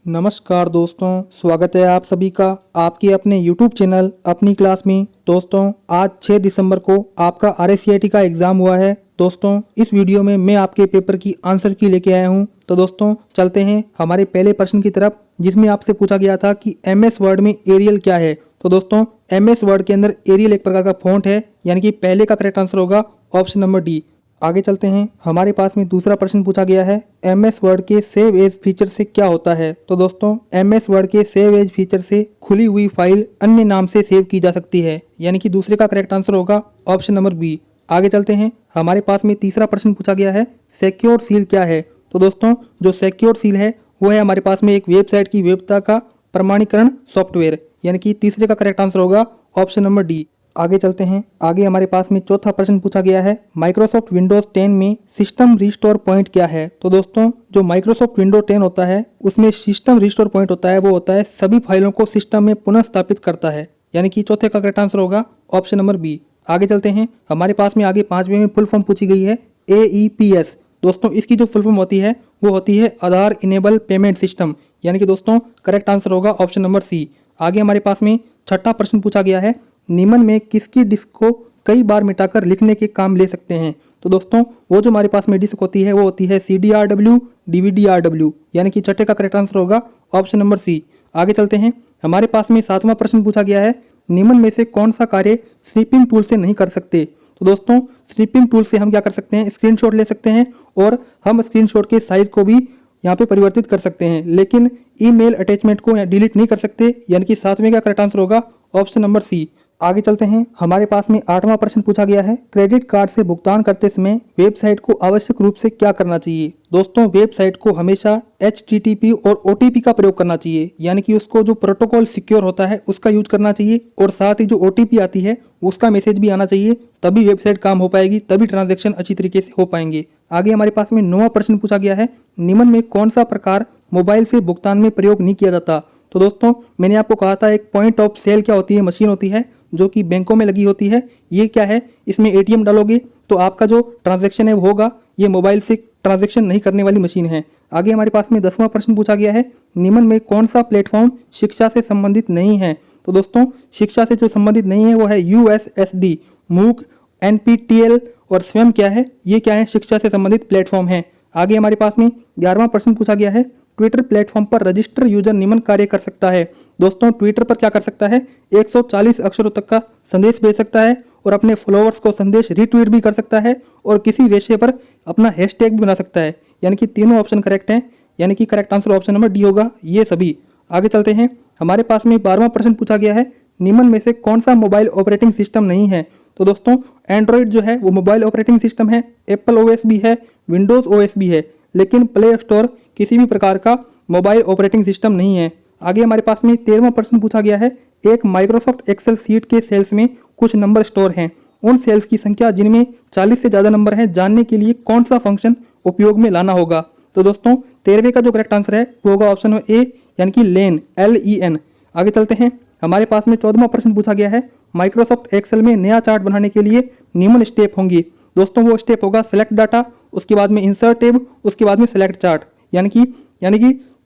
नमस्कार दोस्तों, स्वागत है आप सभी का आपके अपने YouTube चैनल अपनी क्लास में। दोस्तों, आज 6 दिसंबर को आपका RSCIT का एग्ज़ाम हुआ है। दोस्तों, इस वीडियो में मैं आपके पेपर की आंसर की लेके आया हूं। तो दोस्तों, चलते हैं हमारे पहले प्रश्न की तरफ, जिसमें आपसे पूछा गया था कि MS वर्ड में एरियल क्या है। तो दोस्तों, MS वर्ड के अंदर एरियल एक प्रकार का फॉन्ट है, यानी कि पहले का करेक्ट आंसर होगा ऑप्शन नंबर डी। आगे चलते हैं, हमारे पास में दूसरा प्रश्न पूछा गया है, MS वर्ड के सेव एज फीचर से क्या होता है। तो दोस्तों, MS वर्ड के सेव एज फीचर से खुली हुई फाइल अन्य नाम से सेव की जा सकती है, यानी कि दूसरे का करेक्ट आंसर होगा ऑप्शन नंबर बी। आगे चलते हैं, हमारे पास में तीसरा प्रश्न पूछा गया है, सिक्योर सील क्या है। तो दोस्तों, जो सिक्योर सील है वो है हमारे पास में एक वेबसाइट की वैधता का प्रमाणीकरण सॉफ्टवेयर, यानी कि तीसरे का करेक्ट आंसर होगा ऑप्शन नंबर डी। आगे चलते हैं, आगे हमारे पास में चौथा प्रश्न पूछा गया है, माइक्रोसॉफ्ट विंडोज 10 में सिस्टम रिस्टोर पॉइंट क्या है। तो दोस्तों, जो माइक्रोसॉफ्ट विंडो 10 होता है उसमें सिस्टम रिस्टोर पॉइंट होता है, वो होता है सभी फाइलों को सिस्टम में पुनः स्थापित करता है, यानी कि चौथे का करेक्ट आंसर होगा ऑप्शन नंबर बी। आगे चलते हैं, हमारे पास में आगे 5वें में फुल फॉर्म पूछी गई है AEPS। दोस्तों, इसकी जो फुल फॉर्म होती है वो होती है आधार इनेबल पेमेंट सिस्टम, यानी कि दोस्तों करेक्ट आंसर होगा ऑप्शन नंबर सी। आगे हमारे पास में छठा प्रश्न पूछा गया है, निम्न में किसकी डिस्क को कई बार मिटाकर लिखने के काम ले सकते हैं। तो दोस्तों, वो जो हमारे पास में डिस्क होती है वो होती है CDRW, DVD-RW, यानी कि छठे का करेक्ट आंसर होगा ऑप्शन नंबर सी। आगे चलते हैं, हमारे पास में 7वां प्रश्न पूछा गया है, निम्न में से कौन सा कार्य स्नीपिंग टूल से नहीं कर सकते। तो दोस्तों, स्नीपिंग टूल से हम क्या कर सकते हैं, स्क्रीनशॉट ले सकते हैं और हम स्क्रीनशॉट के साइज को भी यहाँ पे परिवर्तित कर सकते हैं, लेकिन ईमेल अटैचमेंट को डिलीट नहीं कर सकते, यानी कि 7वें का करेक्ट आंसर होगा ऑप्शन नंबर सी। आगे चलते हैं, हमारे पास में 8वां प्रश्न पूछा गया है, क्रेडिट कार्ड से भुगतान करते समय वेबसाइट को आवश्यक रूप से क्या करना चाहिए। दोस्तों, वेबसाइट को हमेशा HTTP और OTP का प्रयोग करना चाहिए, यानी कि उसको जो प्रोटोकॉल सिक्योर होता है उसका यूज करना चाहिए, और साथ ही जो OTP आती है उसका मैसेज भी आना चाहिए, तभी वेबसाइट काम हो पाएगी, तभी ट्रांजैक्शन अच्छी तरीके से हो पाएंगे। आगे हमारे पास में 9वां प्रश्न पूछा गया है, निम्न में कौन सा प्रकार मोबाइल से भुगतान में प्रयोग नहीं किया जाता। तो दोस्तों, मैंने आपको कहा था एक पॉइंट ऑफ सेल क्या होती है, मशीन होती है जो कि बैंकों में लगी होती है। ये क्या है, इसमें ATM डालोगे तो आपका जो ट्रांजैक्शन है वो होगा, ये मोबाइल से ट्रांजैक्शन नहीं करने वाली मशीन है। आगे हमारे पास में 10वां प्रश्न पूछा गया है, निम्न में कौन सा प्लेटफॉर्म शिक्षा से संबंधित नहीं है। तो दोस्तों, शिक्षा से जो संबंधित नहीं है वो है USSD, MOOC, NPTEL और स्वयं क्या है, ये क्या है, शिक्षा से संबंधित प्लेटफॉर्म है। आगे हमारे पास में 11वां प्रश्न पूछा गया है, ट्विटर प्लेटफॉर्म पर रजिस्टर यूजर निम्न कार्य कर सकता है। दोस्तों, ट्विटर पर क्या कर सकता है, 140 अक्षरों तक का संदेश भेज सकता है और अपने फॉलोअर्स को संदेश रिट्वीट भी कर सकता है और किसी विषय पर अपना हैशटैग भी बना सकता है, यानी कि तीनों ऑप्शन करेक्ट हैं, यानी कि correct answer option number D होगा, ये सभी। आगे चलते हैं, हमारे पास में 12वां प्रश्न पूछा गया है, निम्न में से कौन सा मोबाइल ऑपरेटिंग सिस्टम नहीं है। तो दोस्तों, एंड्रॉइड जो है वो मोबाइल ऑपरेटिंग सिस्टम है, एप्पल OS भी है, विंडोज OS भी है, लेकिन प्ले स्टोर किसी भी प्रकार का मोबाइल ऑपरेटिंग सिस्टम नहीं है। आगे हमारे पास में 13वां प्रश्न पूछा गया है, एक माइक्रोसॉफ्ट एक्सेल सीट के सेल्स में कुछ नंबर स्टोर हैं, उन सेल्स की संख्या जिनमें 40 से ज़्यादा नंबर हैं जानने के लिए कौन सा फंक्शन उपयोग में लाना होगा। तो दोस्तों, 13वें का जो करेक्ट आंसर है वो होगा ऑप्शन नंबर ए, यानी कि लेन, LEN। आगे चलते हैं, हमारे पास में 14वां प्रश्न पूछा गया है, माइक्रोसॉफ्ट एक्सेल में नया चार्ट बनाने के लिए निम्न स्टेप होंगे। दोस्तों, वो स्टेप होगा सेलेक्ट डाटा, उसके बाद में इंसर्ट टेब, उसके बाद में सेलेक्ट चार्ट, यानी कि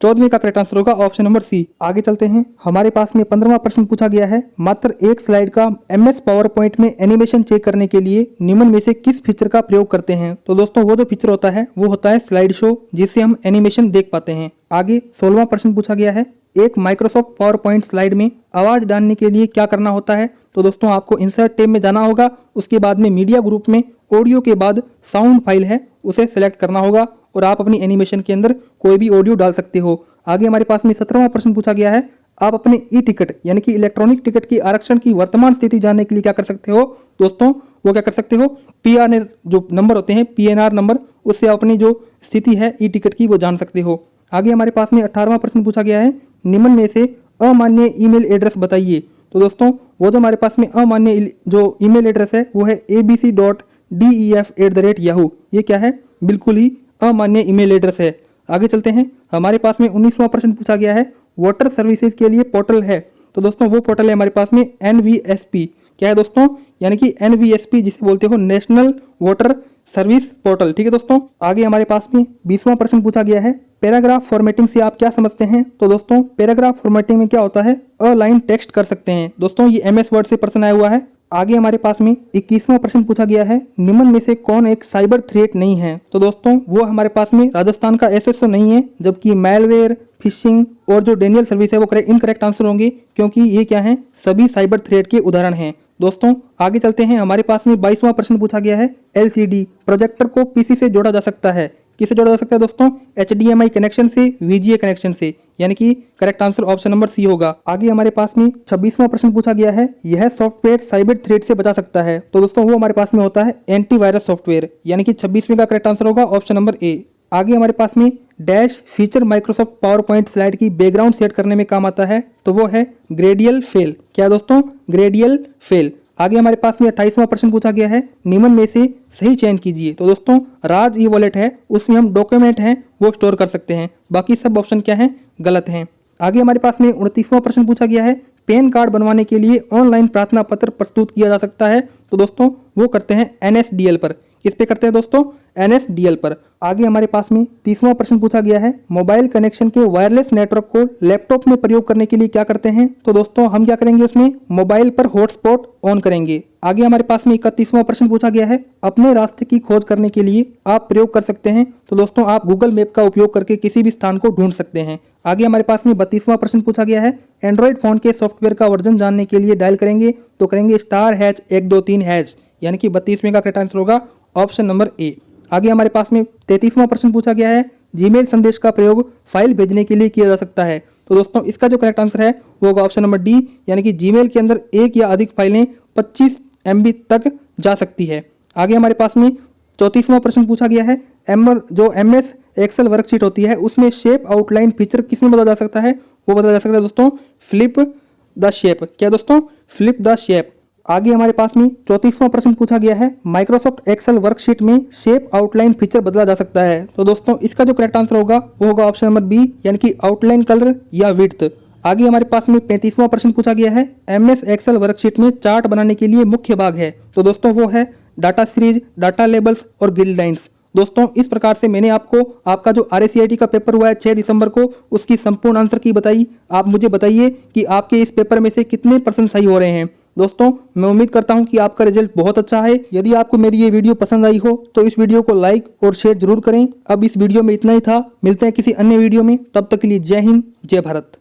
14वें का करेक्ट आंसर होगा ऑप्शन नंबर सी। आगे चलते हैं, हमारे पास में 15वां प्रश्न पूछा गया है, मात्र एक स्लाइड का MS पावर पॉइंट में एनिमेशन चेक करने के लिए निम्न में से किस फीचर का प्रयोग करते हैं। तो दोस्तों, वो जो फीचर होता है वो होता है स्लाइड शो, जिससे हम एनिमेशन देख पाते हैं। आगे 16वां प्रश्न पूछा गया है, एक माइक्रोसॉफ्ट पावर पॉइंट स्लाइड में आवाज डालने के लिए क्या करना होता है। तो दोस्तों, आपको इंसर्ट टैब में जाना होगा, उसके बाद में मीडिया ग्रुप में ऑडियो के बाद साउंड फाइल है उसे सेलेक्ट करना होगा और आप अपनी एनिमेशन के अंदर कोई भी ऑडियो डाल सकते हो। आगे हमारे पास में 17वां प्रश्न पूछा गया है, आप अपने टिकट यानी कि इलेक्ट्रॉनिक टिकट की आरक्षण की वर्तमान स्थिति जानने के लिए क्या कर सकते हो। दोस्तों, वो क्या कर सकते हो, PNR जो नंबर होते हैं, PNR नंबर, उससे आप अपनी जो स्थिति है टिकट की वो जान सकते हो। आगे हमारे पास में 18वां प्रश्न पूछा गया है, निम्न में से अमान्य ईमेल एड्रेस बताइए। तो दोस्तों, वो जो हमारे पास में अमान्य जो ईमेल एड्रेस है वो है abc.def@yahoo। ये क्या है, बिल्कुल ही अमान्य ईमेल एड्रेस है। आगे चलते हैं, हमारे पास में 19वां प्रश्न पूछा गया है, वाटर सर्विसेज के लिए पोर्टल है। तो दोस्तों, वो पोर्टल है हमारे पास में NVSP। क्या है दोस्तों, यानी कि NVSP जिसे बोलते हो नेशनल वाटर सर्विस पोर्टल। ठीक है दोस्तों, आगे हमारे पास में 20वां प्रश्न पूछा गया है, पैराग्राफ फॉर्मेटिंग से आप क्या समझते हैं? तो दोस्तों पैराग्राफ फॉर्मेटिंग में क्या होता है, अलाइन टेक्स्ट कर सकते हैं। दोस्तों ये MS वर्ड से प्रश्न आया हुआ है। आगे हमारे पास में 21वां प्रश्न पूछा गया है, निम्न में से कौन एक साइबर थ्रेट नहीं है? तो दोस्तों वो हमारे पास में राजस्थान का SSO नहीं है, जबकि मैलवेयर, फिशिंग और जो डेनियल सर्विस है वो इनकरेक्ट आंसर होंगे, क्योंकि ये क्या है, सभी साइबर थ्रेट के उदाहरण हैं। दोस्तों आगे चलते हैं, हमारे पास में 22वां प्रश्न पूछा गया है, LCD प्रोजेक्टर को PC से जोड़ा जा सकता है। किससे जोड़ा जा सकता है दोस्तों? HDMI कनेक्शन से, VGA कनेक्शन से, यानी कि correct answer option number C होगा। आगे हमारे पास में 26वां प्रश्न पूछा गया है, यह सॉफ्टवेयर साइबर थ्रेट से बचा सकता है। तो दोस्तों वो हमारे पास में होता है एंटीवायरस सॉफ्टवेयर, यानी कि 26वें का करेक्ट आंसर होगा ऑप्शन नंबर A। आगे हमारे पास में dash feature Microsoft power point slide की बैकग्राउंड सेट करने में काम आता है, तो वो है ग्रेडियल फेल। क्या दोस्तों? ग्रेडियल फेल। आगे हमारे पास में 28वां प्रश्न पूछा गया है, निम्न में से सही चयन कीजिए। तो दोस्तों राज ई वॉलेट है, उसमें हम डॉक्यूमेंट हैं वो स्टोर कर सकते हैं, बाकी सब ऑप्शन क्या है, गलत हैं। आगे हमारे पास में 29वां प्रश्न पूछा गया है, पैन कार्ड बनवाने के लिए ऑनलाइन प्रार्थना पत्र प्रस्तुत किया जा सकता है। तो दोस्तों वो करते हैं NSDL पर। किस पे करते हैं दोस्तों? NSDL पर। आगे हमारे पास में 30वां प्रश्न पूछा गया है, मोबाइल कनेक्शन के वायरलेस नेटवर्क को लैपटॉप में प्रयोग करने के लिए क्या करते हैं? तो दोस्तों हम क्या करेंगे, उसमें मोबाइल पर हॉटस्पॉट ऑन करेंगे। आगे हमारे पास में 31वां प्रश्न पूछा गया है, अपने रास्ते की खोज करने के लिए आप प्रयोग कर सकते हैं। तो दोस्तों आप गूगल मैप का उपयोग करके किसी भी स्थान को ढूंढ सकते हैं। आगे हमारे पास में 32वां प्रश्न पूछा गया है, एंड्रॉइड फोन के सॉफ्टवेयर का वर्जन जानने के लिए डायल करेंगे, तो करेंगे *123#, यानी कि 32वें का करेक्ट आंसर होगा ऑप्शन नंबर A। आगे हमारे पास में 33वां प्रश्न पूछा गया है, जीमेल संदेश का प्रयोग फाइल भेजने के लिए किया जा सकता है। तो दोस्तों इसका जो करेक्ट आंसर है वो होगा ऑप्शन नंबर D, यानी कि जीमेल के अंदर एक या अधिक फाइलें 25 MB तक जा सकती है। आगे हमारे पास में 34वां प्रश्न पूछा गया है, जो MS एक्सेल वर्कशीट होती है उसमें शेप आउटलाइन फीचर किस में बदला जा सकता है? वो बदला जा सकता है दोस्तों फ्लिप द शेप। क्या दोस्तों? Flip the shape. आगे हमारे पास में 34वां प्रश्न पूछा गया है, माइक्रोसॉफ्ट एक्सेल वर्कशीट में शेप आउटलाइन फीचर बदला जा सकता है। तो दोस्तों इसका जो करेक्ट आंसर होगा वो होगा ऑप्शन नंबर B, यानी कि आउटलाइन कलर या विड्थ। आगे हमारे पास में 35वां प्रश्न पूछा गया है, MS एक्सेल वर्कशीट में चार्ट बनाने के लिए मुख्य भाग है। तो दोस्तों वो है डाटा सीरीज, डाटा लेबल्स और ग्रिड लाइन्स। दोस्तों इस प्रकार से मैंने आपको आपका जो RSCIT का पेपर हुआ है 6 दिसंबर को, उसकी संपूर्ण आंसर की बताई। आप मुझे बताइए कि आपके इस पेपर में से कितने % सही हो रहे हैं। दोस्तों मैं उम्मीद करता हूं कि आपका रिजल्ट बहुत अच्छा है। यदि आपको मेरी ये वीडियो पसंद आई हो तो इस वीडियो को लाइक और शेयर जरूर करें। अब इस वीडियो में इतना ही था, मिलते हैं किसी अन्य वीडियो में, तब तक के लिए जय हिंद, जय भारत।